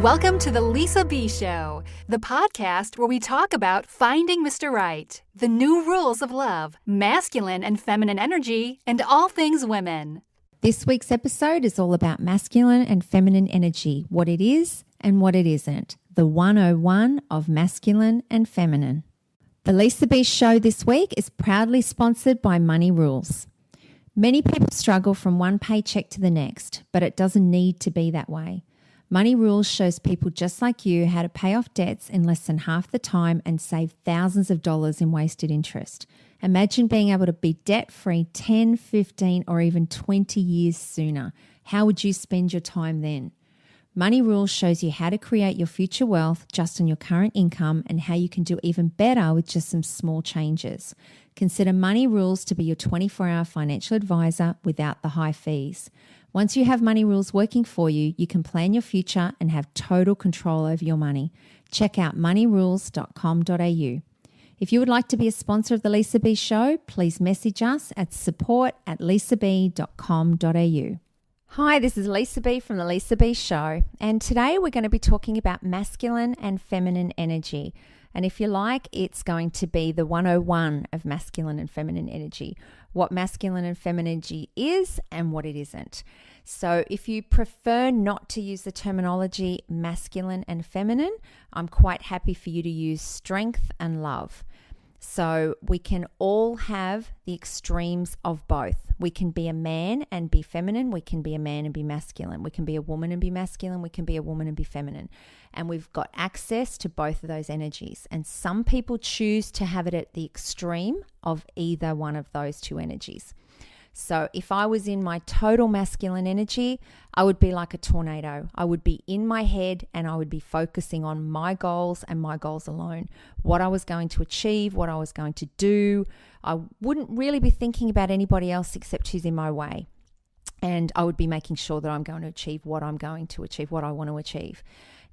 Welcome to the Lisa B Show, the podcast where we talk about finding Mr. Right, the new rules of love, masculine and feminine energy, and all things women. This week's episode is all about masculine and feminine energy, what it is and what it isn't. The 101 of masculine and feminine. The Lisa B Show this week is proudly sponsored by Money Rules. Many people struggle from one paycheck to the next, but it doesn't need to be that way. Money Rules shows people just like you how to pay off debts in less than half the time and save thousands of dollars in wasted interest. Imagine being able to be debt-free 10, 15, or even 20 years sooner. How would you spend your time then? Money Rules shows you how to create your future wealth just on your current income and how you can do even better with just some small changes. Consider Money Rules to be your 24-hour financial advisor without the high fees. Once you have Money Rules working for you, you can plan your future and have total control over your money. Check out moneyrules.com.au. If you would like to be a sponsor of the Lisa B Show, please message us at support@lisab.com.au. Hi, this is Lisa B from the Lisa B Show, and today we're going to be talking about masculine and feminine energy. And if you like, it's going to be the 101 of masculine and feminine energy, what masculine and feminine energy is and what it isn't. So if you prefer not to use the terminology masculine and feminine, I'm quite happy for you to use strength and love. So we can all have the extremes of both. We can be a man and be feminine. We can be a man and be masculine. We can be a woman and be masculine. We can be a woman and be feminine. And we've got access to both of those energies. And some people choose to have it at the extreme of either one of those two energies. So if I was in my total masculine energy, I would be like a tornado. I would be in my head and I would be focusing on my goals and my goals alone. What I was going to achieve, what I was going to do. I wouldn't really be thinking about anybody else except who's in my way. And I would be making sure that I'm going to achieve what I'm going to achieve, what I want to achieve.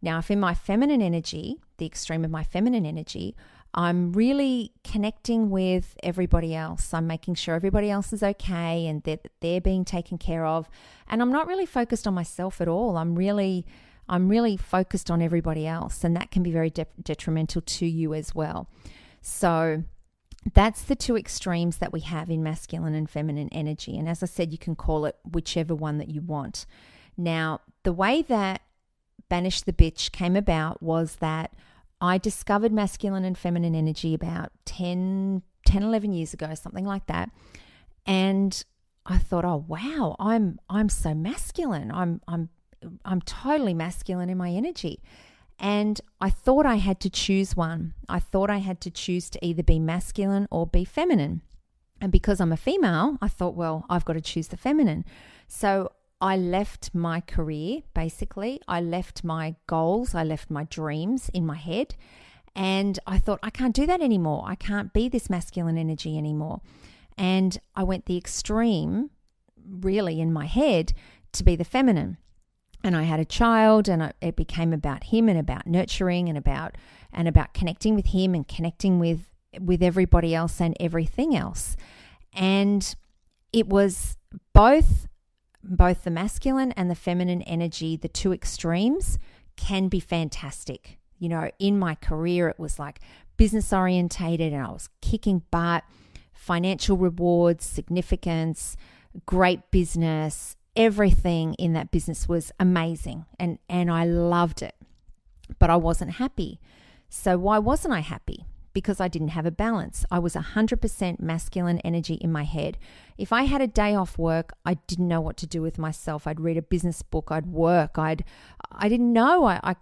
Now, if in my feminine energy, the extreme of my feminine energy, I'm really connecting with everybody else. I'm making sure everybody else is okay and that they're being taken care of. And I'm not really focused on myself at all. I'm really focused on everybody else. And that can be very detrimental to you as well. So that's the two extremes that we have in masculine and feminine energy. And as I said, you can call it whichever one that you want. Now, the way that Banish the Bitch came about was that I discovered masculine and feminine energy about 10, 11 years ago, something like that. And I thought, oh, wow, I'm so masculine. I'm totally masculine in my energy. And I thought I had to choose one. I thought I had to choose to either be masculine or be feminine. And because I'm a female, I thought, well, I've got to choose the feminine. So I left my career, basically. I left my goals. I left my dreams in my head. And I thought, I can't do that anymore. I can't be this masculine energy anymore. And I went the extreme, really, in my head to be the feminine. And I had a child, and it became about him and about nurturing and about connecting with him and connecting with everybody else and everything else. And it was both the masculine and the feminine energy, the two extremes, can be fantastic. You know, in my career, it was like business orientated and I was kicking butt, financial rewards, significance, great business, everything in that business was amazing and I loved it, but I wasn't happy. So why wasn't I happy? Because I didn't have a balance. I was 100% masculine energy in my head. If I had a day off work, I didn't know what to do with myself. I'd read a business book, I'd work, I didn't know, I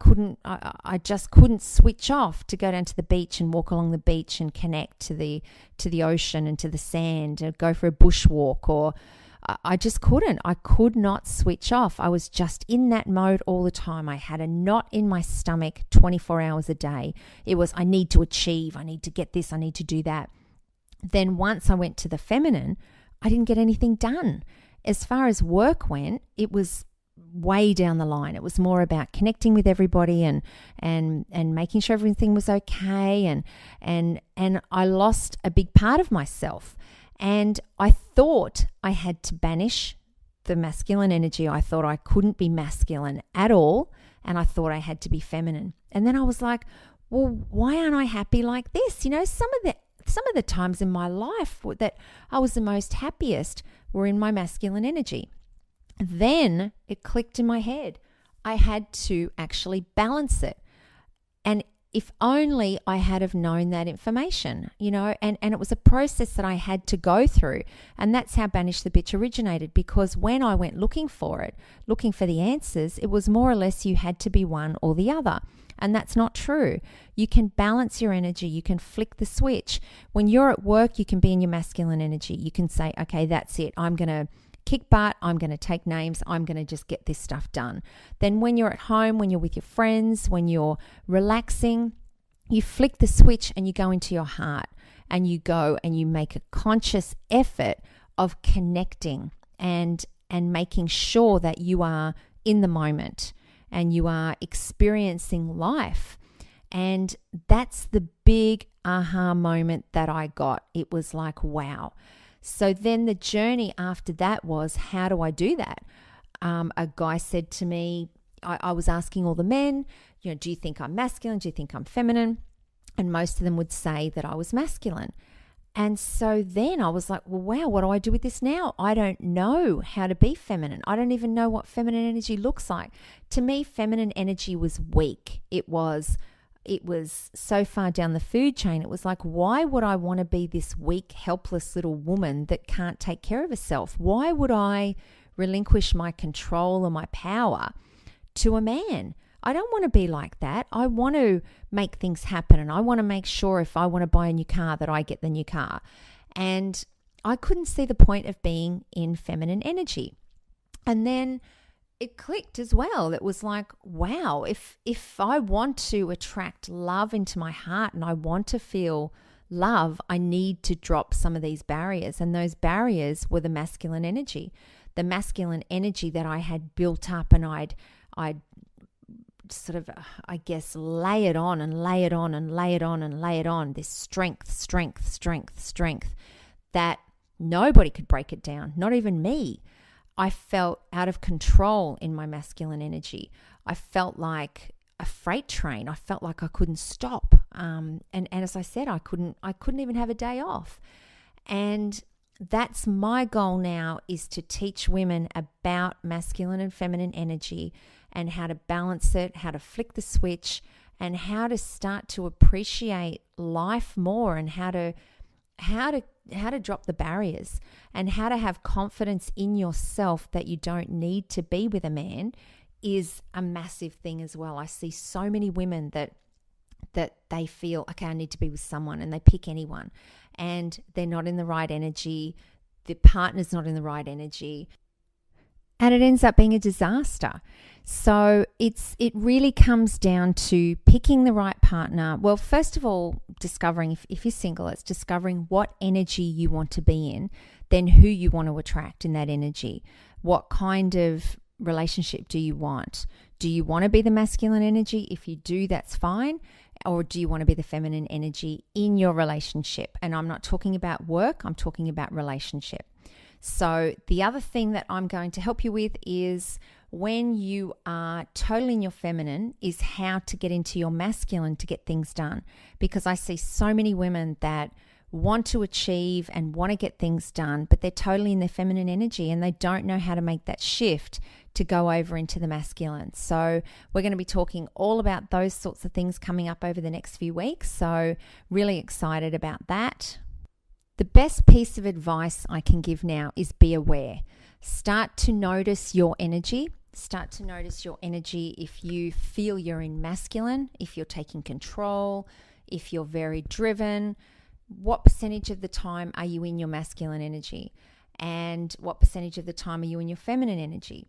just couldn't switch off to go down to the beach and walk along the beach and connect to the ocean and to the sand and go for a bushwalk, or I just couldn't. I could not switch off. I was just in that mode all the time. I had a knot in my stomach 24 hours a day. It was, I need to achieve, I need to get this, I need to do that. Then once I went to the feminine, I didn't get anything done. As far as work went, it was way down the line. It was more about connecting with everybody and making sure everything was okay. And I lost a big part of myself. And I thought I had to banish the masculine energy. I thought I couldn't be masculine at all and I thought I had to be feminine. And then I was like, well, why aren't I happy like this? You know, some of the times in my life that I was the most happiest were in my masculine energy. Then it clicked in my head. I had to actually balance it. And if only I had have known that information, you know, and it was a process that I had to go through. And that's how Banish the Bitch originated, because when I went looking for it, looking for the answers, it was more or less you had to be one or the other. And that's not true. You can balance your energy. You can flick the switch. When you're at work, you can be in your masculine energy. You can say, okay, that's it. I'm going to kick butt. I'm going to take names. I'm going to just get this stuff done. Then when you're at home, when you're with your friends, when you're relaxing, you flick the switch and you go into your heart and you go and you make a conscious effort of connecting and making sure that you are in the moment and you are experiencing life. And that's the big aha moment that I got. It was like, wow. So then the journey after that was, how do I do that? A guy said to me, I was asking all the men, you know, do you think I'm masculine? Do you think I'm feminine? And most of them would say that I was masculine. And so then I was like, well, wow, what do I do with this now? I don't know how to be feminine. I don't even know what feminine energy looks like. To me, feminine energy was weak. It was so far down the food chain. It was like, why would I want to be this weak, helpless little woman that can't take care of herself? Why would I relinquish my control and my power to a man? I don't want to be like that. I want to make things happen, and I want to make sure if I want to buy a new car that I get the new car. And I couldn't see the point of being in feminine energy. And then it clicked as well. It was like, wow, if I want to attract love into my heart and I want to feel love, I need to drop some of these barriers. And those barriers were the masculine energy that I had built up, and I'd sort of, I guess, lay it on and lay it on and lay it on and lay it on, this strength that nobody could break it down, not even me. I felt out of control in my masculine energy. I felt like a freight train. I felt like I couldn't stop. And as I said, I couldn't even have a day off. And that's my goal now, is to teach women about masculine and feminine energy and how to balance it, how to flick the switch, and how to start to appreciate life more, and how to drop the barriers, and how to have confidence in yourself that you don't need to be with a man is a massive thing as well. I see so many women that they feel, okay, I need to be with someone, and they pick anyone, and they're not in the right energy, the partner's not in the right energy, and it ends up being a disaster. So it really comes down to picking the right partner. Well, first of all, discovering, if you're single, it's discovering what energy you want to be in, then who you want to attract in that energy. What kind of relationship do you want? Do you want to be the masculine energy? If you do, that's fine. Or do you want to be the feminine energy in your relationship? And I'm not talking about work, I'm talking about relationship. So the other thing that I'm going to help you with is, when you are totally in your feminine, is how to get into your masculine to get things done. Because I see so many women that want to achieve and want to get things done, but they're totally in their feminine energy and they don't know how to make that shift to go over into the masculine. So we're going to be talking all about those sorts of things coming up over the next few weeks. So really excited about that. The best piece of advice I can give now is be aware. Start to notice your energy. Start to notice your energy if you feel you're in masculine, if you're taking control, if you're very driven. What percentage of the time are you in your masculine energy? And what percentage of the time are you in your feminine energy?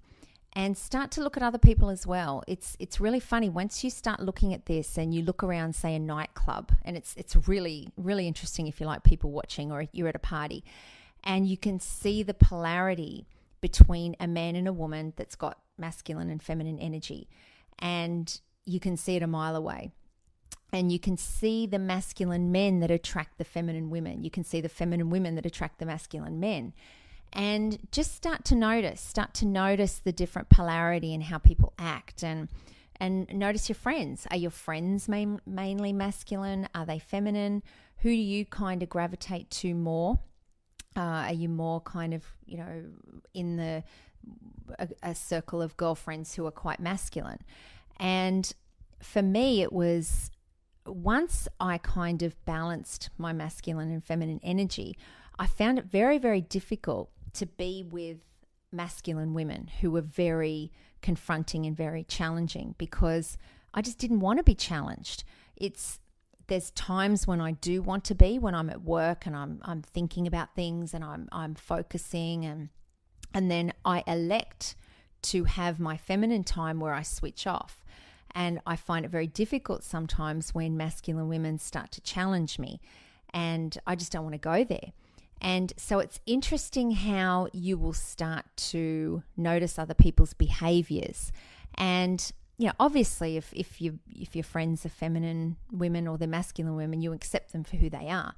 And start to look at other people as well. It's really funny once you start looking at this and you look around, say, a nightclub, and it's really, really interesting if you like people watching, or you're at a party, and you can see the polarity between a man and a woman that's got masculine and feminine energy. And you can see it a mile away. And you can see the masculine men that attract the feminine women. You can see the feminine women that attract the masculine men. And just start to notice the different polarity in how people act, and and notice your friends. Are your friends mainly masculine? Are they feminine? Who do you kind of gravitate to more? Are you more kind of, in a circle of girlfriends who are quite masculine? And for me, it was once I kind of balanced my masculine and feminine energy, I found it very, very difficult to be with masculine women who were very confronting and very challenging, because I just didn't want to be challenged. There's times when I do want to be, when I'm at work and I'm thinking about things and I'm focusing, and then I elect to have my feminine time where I switch off. And I find it very difficult sometimes when masculine women start to challenge me, and I just don't want to go there. And so it's interesting how you will start to notice other people's behaviors. And obviously, if your friends are feminine women or they're masculine women, you accept them for who they are.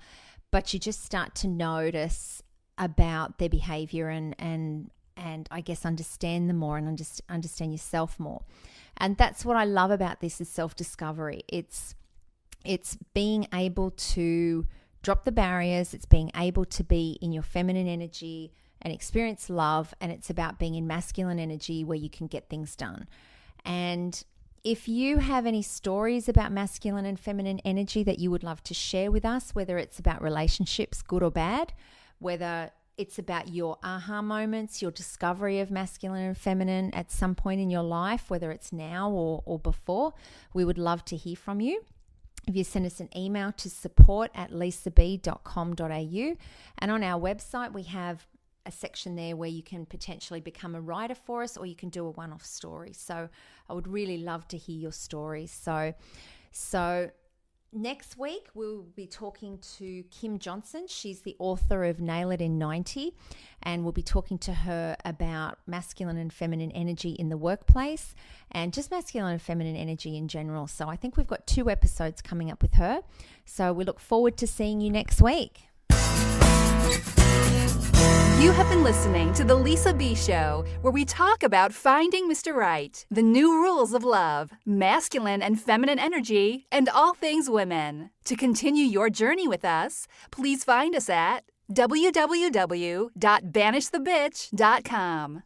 But you just start to notice about their behavior and I guess understand them more and understand yourself more. And that's what I love about this, is self-discovery. It's being able to drop the barriers. It's being able to be in your feminine energy and experience love. And it's about being in masculine energy where you can get things done. And if you have any stories about masculine and feminine energy that you would love to share with us, whether it's about relationships, good or bad, whether it's about your aha moments, your discovery of masculine and feminine at some point in your life, whether it's now or before, we would love to hear from you. If you send us an email to support@lisab.com.au, and on our website we have a section there where you can potentially become a writer for us, or you can do a one-off story. So I would really love to hear your stories. So next week we'll be talking to Kim Johnson. She's the author of Nail It in 90, and we'll be talking to her about masculine and feminine energy in the workplace and just masculine and feminine energy in general. So I think we've got 2 episodes coming up with her. So we look forward to seeing you next week. You have been listening to The Lisa B Show, where we talk about finding Mr. Right, the new rules of love, masculine and feminine energy, and all things women. To continue your journey with us, please find us at www.banishthebitch.com.